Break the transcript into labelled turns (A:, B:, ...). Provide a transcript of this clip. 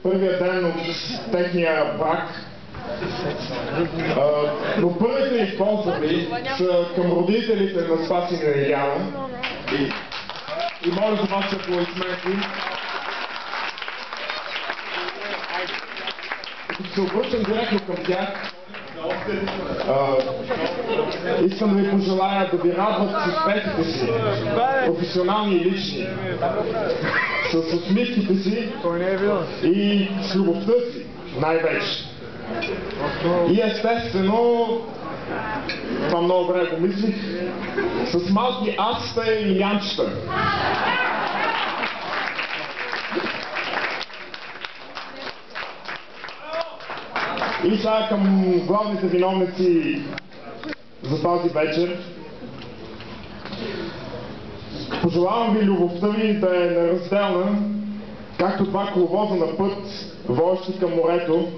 A: първия ден от техния брак. Но първите ни поздрави са към родителите на Спаси и Яна. И моля за вашите аплодисменти. Като се обръщам директно към тях, искам да ви пожелая да ви радват с успехите си, професионални и лични, с усмивките си и с любовта си, най-вече. И естествено, това много време го мислих, с малки аста и янчета. И сега към главните виновници за този вечер. Пожелавам ви любовта ви да е неразделна, както два коловоза на път, водещи към морето.